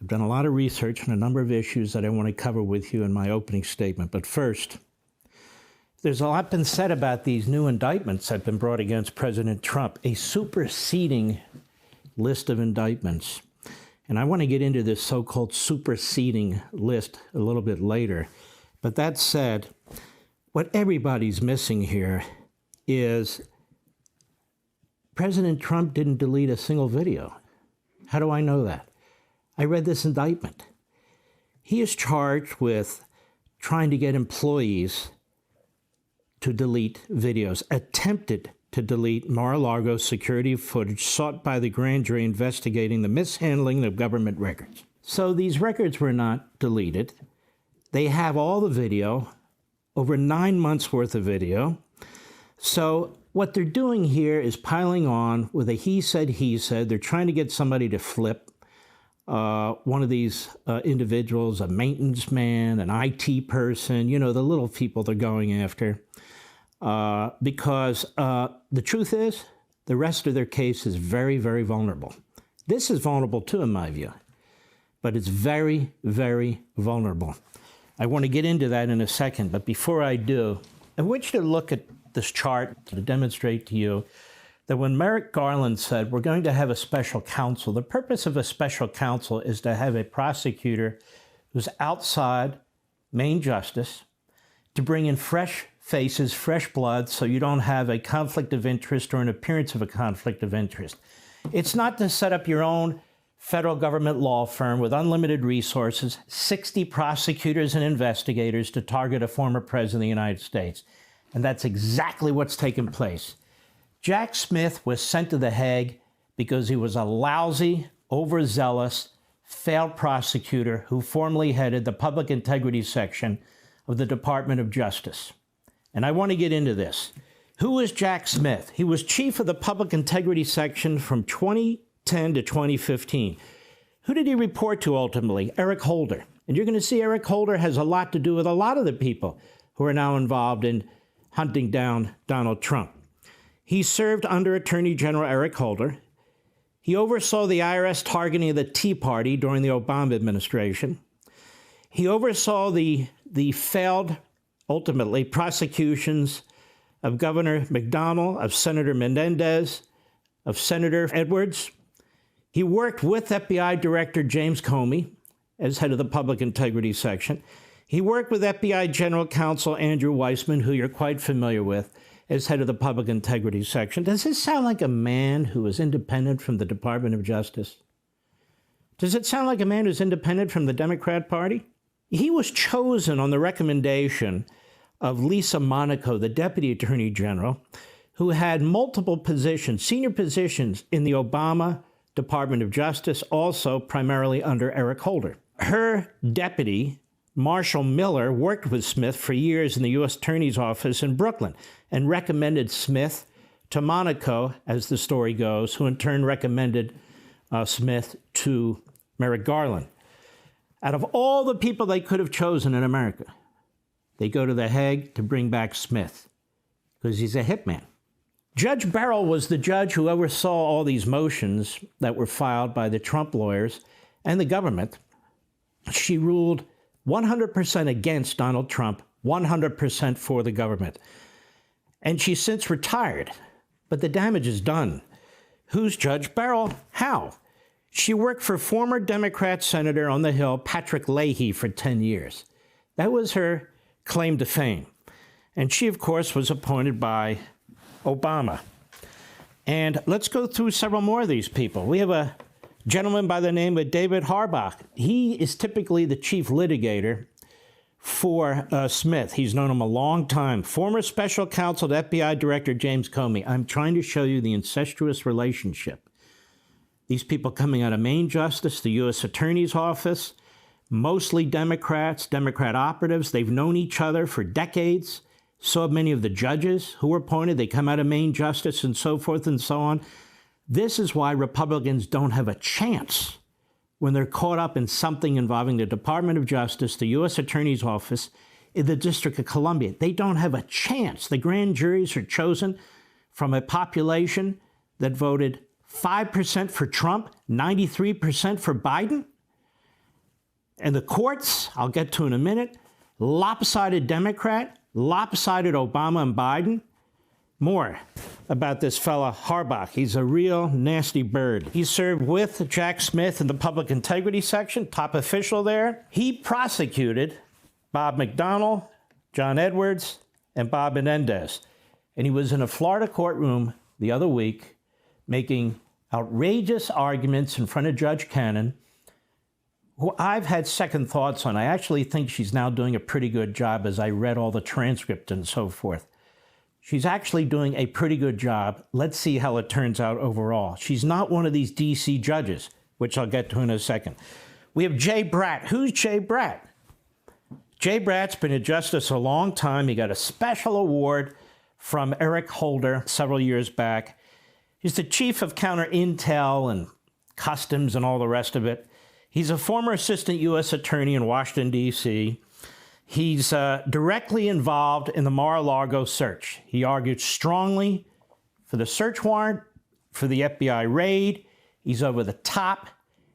I've done a lot of research on a number of issues that I want to cover with you in my opening statement. But first, there's a lot been said about these new indictments that have been brought against President Trump, a superseding list of indictments. And I want to get into this so-called superseding list a little bit later. But that said, what everybody's missing here is President Trump didn't delete a single video. How do I know that? I read this indictment. He is charged with trying to get employees to delete videos, attempted to delete Mar-a-Lago security footage sought by the grand jury investigating the mishandling of government records. So these records were not deleted. They have all the video, over 9 months worth of video. So what they're doing here is piling on with a he said, he said. They're trying to get somebody to flip one of these individuals, a maintenance man, an IT person, you know, the little people they're going after. Because the truth is, the rest of their case is very, very vulnerable. This is vulnerable too, in my view, but it's very, very vulnerable. I want to get into that in a second, but before I do, I want you to look at this chart to demonstrate to you that when Merrick Garland said, we're going to have a special counsel, the purpose of a special counsel is to have a prosecutor who's outside main justice to bring in fresh faces, fresh blood, so you don't have a conflict of interest or an appearance of a conflict of interest. It's not to set up your own federal government law firm with unlimited resources, 60 prosecutors and investigators to target a former president of the United States. And that's exactly what's taken place. Jack Smith was sent to The Hague because he was a lousy, overzealous, failed prosecutor who formerly headed the Public Integrity Section of the Department of Justice. And I want to get into this. Who was Jack Smith? He was chief of the Public Integrity Section from 2010 to 2015. Who did he report to ultimately? Eric Holder. And you're going to see Eric Holder has a lot to do with a lot of the people who are now involved in hunting down Donald Trump. He served under Attorney General Eric Holder. He oversaw the IRS targeting of the Tea Party during the Obama administration. He oversaw the failed, ultimately, prosecutions of Governor McDonnell, of Senator Menendez, of Senator Edwards. He worked with FBI Director James Comey as head of the Public Integrity Section. He worked with FBI General Counsel Andrew Weissman, who you're quite familiar with, as head of the Public Integrity Section. Does this sound like a man who is independent from the Department of Justice? Does it sound like a man who's independent from the Democrat Party? He was chosen on the recommendation of Lisa Monaco, the Deputy Attorney General, who had multiple positions, senior positions in the Obama Department of Justice, also primarily under Eric Holder. Her deputy, Marshall Miller, worked with Smith for years in the U.S. Attorney's Office in Brooklyn and recommended Smith to Monaco, as the story goes, who in turn recommended Smith to Merrick Garland. Out of all the people they could have chosen in America, they go to The Hague to bring back Smith because he's a hitman. Judge Beryl was the judge who oversaw all these motions that were filed by the Trump lawyers and the government. She ruled 100% against Donald Trump, 100% for the government. And she's since retired, but the damage is done. Who's Judge Beryl? How? She worked for former Democrat Senator on the Hill, Patrick Leahy, for 10 years. That was her claim to fame. And she, of course, was appointed by Obama. And let's go through several more of these people. We have a gentleman by the name of David Harbach. He is typically the chief litigator for Smith. He's known him a long time. Former special counsel to FBI Director James Comey. I'm trying to show you the incestuous relationship. These people coming out of Main Justice, the U.S. Attorney's Office, mostly Democrats, Democrat operatives. They've known each other for decades. So have many of the judges who were appointed. They come out of Main Justice and so forth and so on. This is why Republicans don't have a chance when they're caught up in something involving the Department of Justice, the U.S. Attorney's Office, in the District of Columbia. They don't have a chance. The grand juries are chosen from a population that voted 5% for Trump, 93% for Biden. And the courts, I'll get to in a minute, lopsided Democrat, lopsided Obama and Biden. More about this fella Harbach. He's a real nasty bird. He served with Jack Smith in the public integrity section, top official there. He prosecuted Bob McDonnell, John Edwards, and Bob Menendez. And he was in a Florida courtroom the other week making outrageous arguments in front of Judge Cannon, who I've had second thoughts on. I actually think she's now doing a pretty good job as I read all the transcript and so forth. She's actually doing a pretty good job. Let's see how it turns out overall. She's not one of these D.C. judges, which I'll get to in a second. We have Jay Bratt. Who's Jay Bratt? Jay Bratt's been a justice a long time. He got a special award from Eric Holder several years back. He's the chief of counter intel and customs and all the rest of it. He's a former assistant U.S. attorney in Washington, D.C. He's directly involved in the Mar-a-Lago search. He argued strongly for the search warrant, for the FBI raid. He's over the top.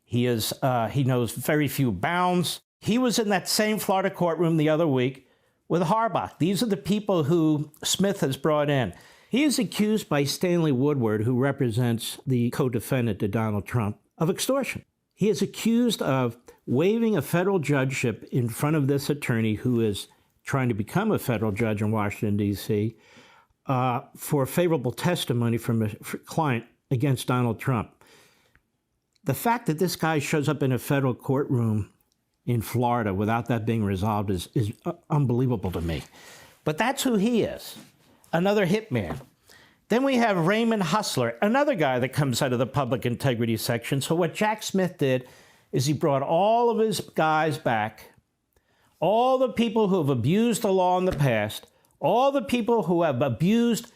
He knows very few bounds. He was in that same Florida courtroom the other week with Harbach. These are the people who Smith has brought in. He is accused by Stanley Woodward, who represents the co-defendant to Donald Trump, of extortion. He is accused of waiving a federal judgeship in front of this attorney who is trying to become a federal judge in Washington, D.C., for favorable testimony from a client against Donald Trump. The fact that this guy shows up in a federal courtroom in Florida without that being resolved is unbelievable to me. But that's who he is, another hitman. Then we have Raymond Hustler, another guy that comes out of the public integrity section. So what Jack Smith did is he brought all of his guys back, all the people who have abused the law in the past, all the people who have abused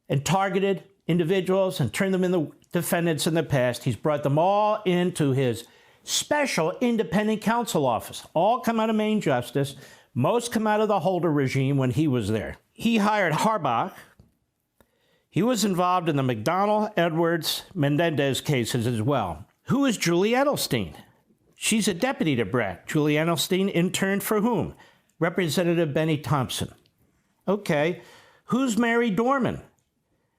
and targeted individuals and turned them into defendants in the past. He's brought them all into his special independent counsel office. All come out of Main Justice. Most come out of the Holder regime when he was there. He hired Harbach. He was involved in the McDonnell, Edwards, Menendez cases as well. Who is Julie Edelstein? She's a deputy to Bratt. Julie Edelstein interned for whom? Representative Benny Thompson. Okay. Who's Mary Dorman?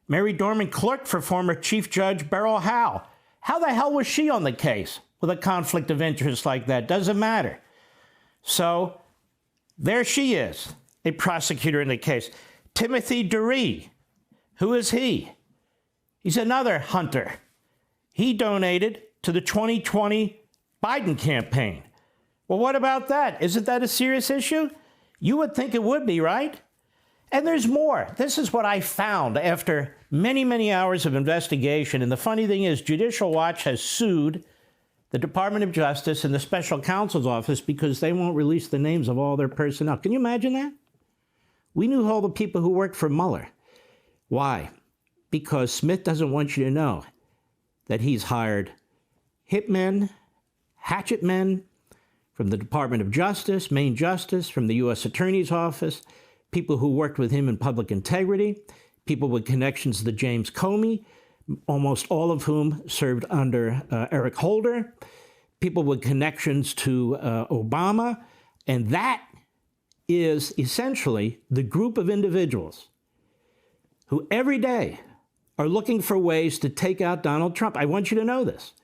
Mary Dorman clerked for former Chief Judge Beryl Howe. How the hell was she on the case with a conflict of interest like that? Doesn't matter. So there she is, a prosecutor in the case. Timothy Durree. Who is he? He's another hunter. He donated to the 2020 Biden campaign. Well, what about that? Isn't that a serious issue? You would think it would be, right? And there's more. This is what I found after many, many hours of investigation. And the funny thing is, Judicial Watch has sued the Department of Justice and the Special Counsel's Office because they won't release the names of all their personnel. Can you imagine that? We knew all the people who worked for Mueller. Why? Because Smith doesn't want you to know that he's hired hitmen, hatchet men from the Department of Justice, Main Justice, from the U.S. Attorney's Office, people who worked with him in public integrity, people with connections to James Comey, almost all of whom served under Eric Holder, people with connections to Obama, and that is essentially the group of individuals who every day are looking for ways to take out Donald Trump. I want you to know this.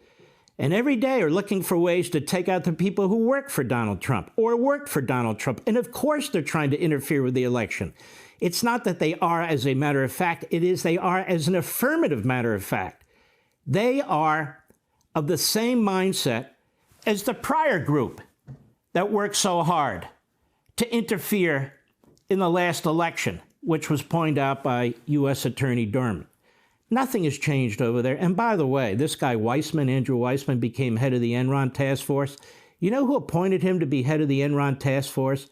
And every day are looking for ways to take out the people who work for Donald Trump or worked for Donald Trump. And of course, they're trying to interfere with the election. It's not that they are as a matter of fact. It is they are as an affirmative matter of fact. They are of the same mindset as the prior group that worked so hard to interfere in the last election, which was pointed out by U.S. Attorney Durham. Nothing has changed over there. And by the way, this guy Weissman, Andrew Weissman, became head of the Enron task force. You know who appointed him to be head of the Enron task force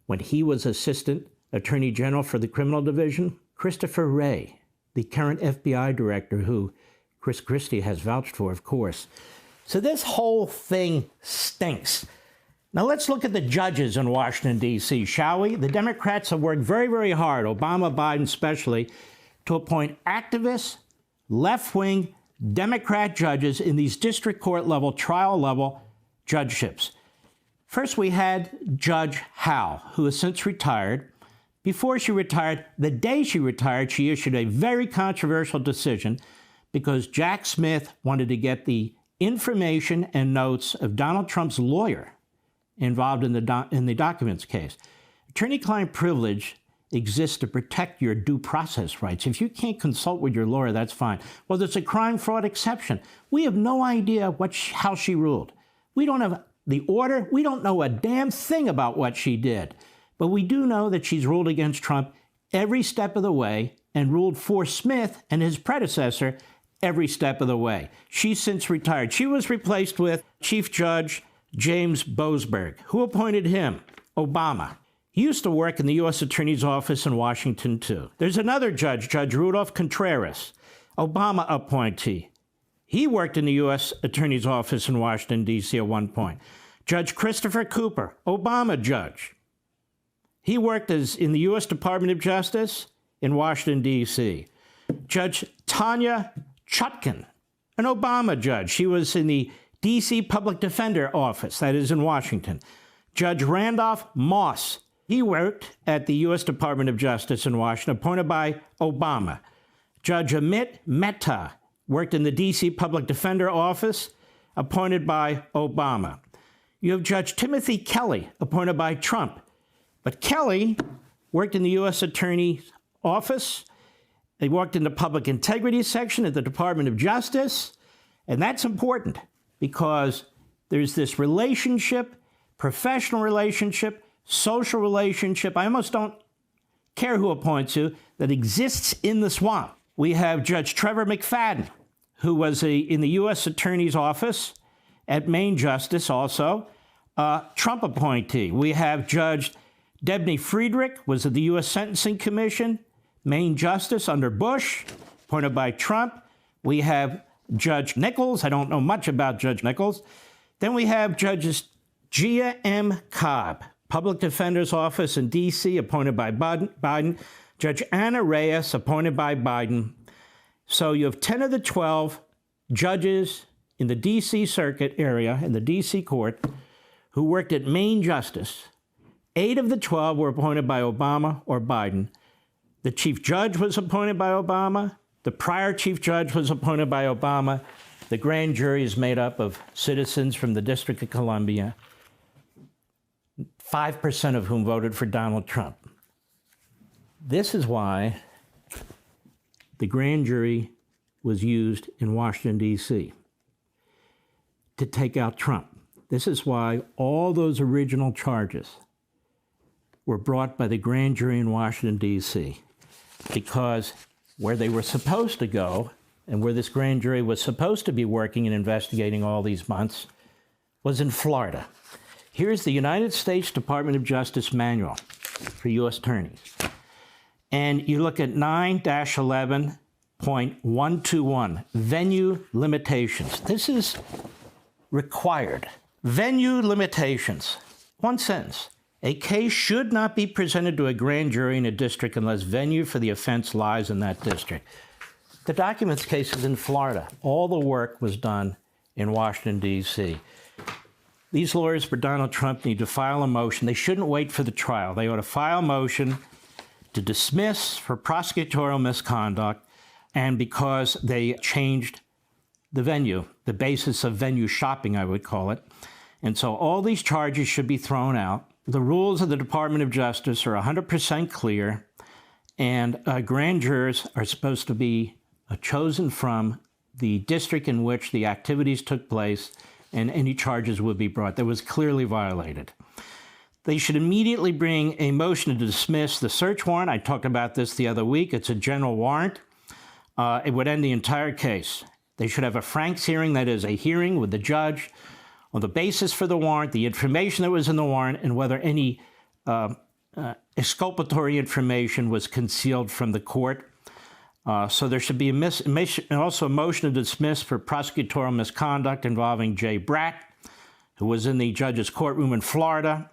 when he was Assistant Attorney General for the Criminal Division? Christopher Wray, the current FBI director who Chris Christie has vouched for, of course. So this whole thing stinks. Now let's look at the judges in Washington, D.C., shall we? The Democrats have worked very, very hard, Obama, Biden especially, to appoint activists, left-wing Democrat judges in these district court level, trial level judgeships. First, we had Judge Howe, who has since retired. Before she retired, the day she retired, she issued a very controversial decision because Jack Smith wanted to get the information and notes of Donald Trump's lawyer involved in the documents case. Attorney-client privilege exists to protect your due process rights. If you can't consult with your lawyer, that's fine. Well, there's a crime-fraud exception. We have no idea how she ruled. We don't have the order. We don't know a damn thing about what she did. But we do know that she's ruled against Trump every step of the way and ruled for Smith and his predecessor every step of the way. She's since retired. She was replaced with Chief Judge James Boasberg. Who appointed him? Obama. He used to work in the U.S. Attorney's Office in Washington, too. There's another judge, Judge Rudolph Contreras, Obama appointee. He worked in the U.S. Attorney's Office in Washington, D.C. at one point. Judge Christopher Cooper, Obama judge. He worked in the U.S. Department of Justice in Washington, D.C. Judge Tanya Chutkan, an Obama judge. She was in the D.C. Public Defender Office, that is in Washington. Judge Randolph Moss, he worked at the U.S. Department of Justice in Washington, appointed by Obama. Judge Amit Mehta worked in the D.C. Public Defender Office, appointed by Obama. You have Judge Timothy Kelly, appointed by Trump. But Kelly worked in the U.S. Attorney's Office. He worked in the Public Integrity Section at the Department of Justice. And that's important because there's this relationship, professional relationship, social relationship, I almost don't care who appoints you, that exists in the swamp. We have Judge Trevor McFadden, who was in the U.S. Attorney's Office at Maine Justice also, Trump appointee. We have Judge Debney Friedrich, was at the U.S. Sentencing Commission, Maine Justice under Bush, appointed by Trump. We have Judge Nichols. I don't know much about Judge Nichols. Then we have Judges Gia M. Cobb, Public Defender's Office in D.C., appointed by Biden. Judge Anna Reyes, appointed by Biden. So you have 10 of the 12 judges in the D.C. Circuit area, in the D.C. court, who worked at Maine Justice. 8 of the 12 were appointed by Obama or Biden. The chief judge was appointed by Obama. The prior chief judge was appointed by Obama. The grand jury is made up of citizens from the District of Columbia, 5% of whom voted for Donald Trump. This is why the grand jury was used in Washington, D.C. to take out Trump. This is why all those original charges were brought by the grand jury in Washington, D.C., because where they were supposed to go and where this grand jury was supposed to be working and investigating all these months was in Florida. Here's the United States Department of Justice manual for U.S. attorneys. And you look at 9-11.121, venue limitations. This is required. Venue limitations. One sentence. A case should not be presented to a grand jury in a district unless venue for the offense lies in that district. The documents case is in Florida. All the work was done in Washington, D.C. These lawyers for Donald Trump need to file a motion. They shouldn't wait for the trial. They ought to file a motion to dismiss for prosecutorial misconduct, and because they changed the venue, the basis of venue shopping, I would call it. And so all these charges should be thrown out. The rules of the Department of Justice are 100% clear, and grand jurors are supposed to be chosen from the district in which the activities took place, and any charges would be brought. That was clearly violated. They should immediately bring a motion to dismiss the search warrant. I talked about this the other week. It's a general warrant. It would end the entire case. They should have a Franks hearing, that is, a hearing with the judge on the basis for the warrant, the information that was in the warrant, and whether any exculpatory information was concealed from the court. So there should be also a motion to dismiss for prosecutorial misconduct involving Jay Bratt, who was in the judge's courtroom in Florida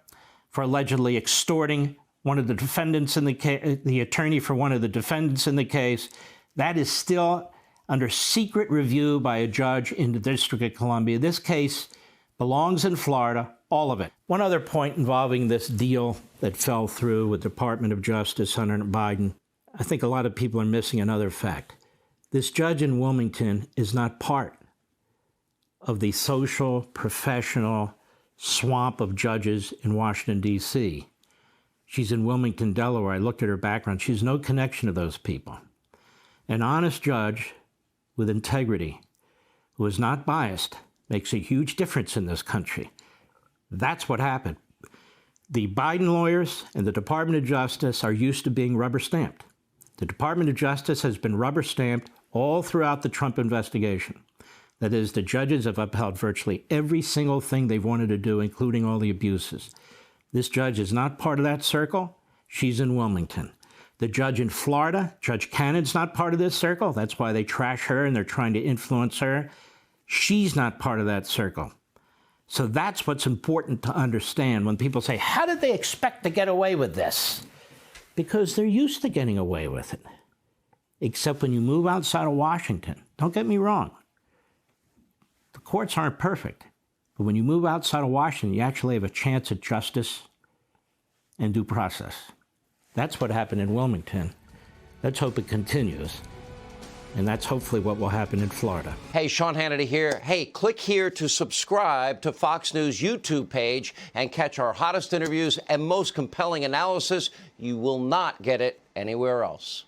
for allegedly extorting one of the defendants in the case, the attorney for one of the defendants in the case. That is still under secret review by a judge in the District of Columbia. This case belongs in Florida. all of it. One other point involving this deal that fell through with Department of Justice under Biden. I think a lot of people are missing another fact. This judge in Wilmington is not part of the social, professional swamp of judges in Washington, D.C. She's in Wilmington, Delaware. I looked at her background. She has no connection to those people. An honest judge with integrity who is not biased makes a huge difference in this country. That's what happened. The Biden lawyers and the Department of Justice are used to being rubber stamped. The Department of Justice has been rubber stamped all throughout the Trump investigation. That is, the judges have upheld virtually every single thing they've wanted to do, including all the abuses. This judge is not part of that circle. She's in Wilmington. The judge in Florida, Judge Cannon's not part of this circle. That's why they trash her and they're trying to influence her. She's not part of that circle. So that's what's important to understand when people say, how did they expect to get away with this? Because they're used to getting away with it. Except when you move outside of Washington. Don't get me wrong. The courts aren't perfect. But when you move outside of Washington, you actually have a chance at justice and due process. That's what happened in Wilmington. Let's hope it continues. And that's hopefully what will happen in Florida. Hey, Sean Hannity here. Hey, click here to subscribe to Fox News YouTube page and catch our hottest interviews and most compelling analysis. You will not get it anywhere else.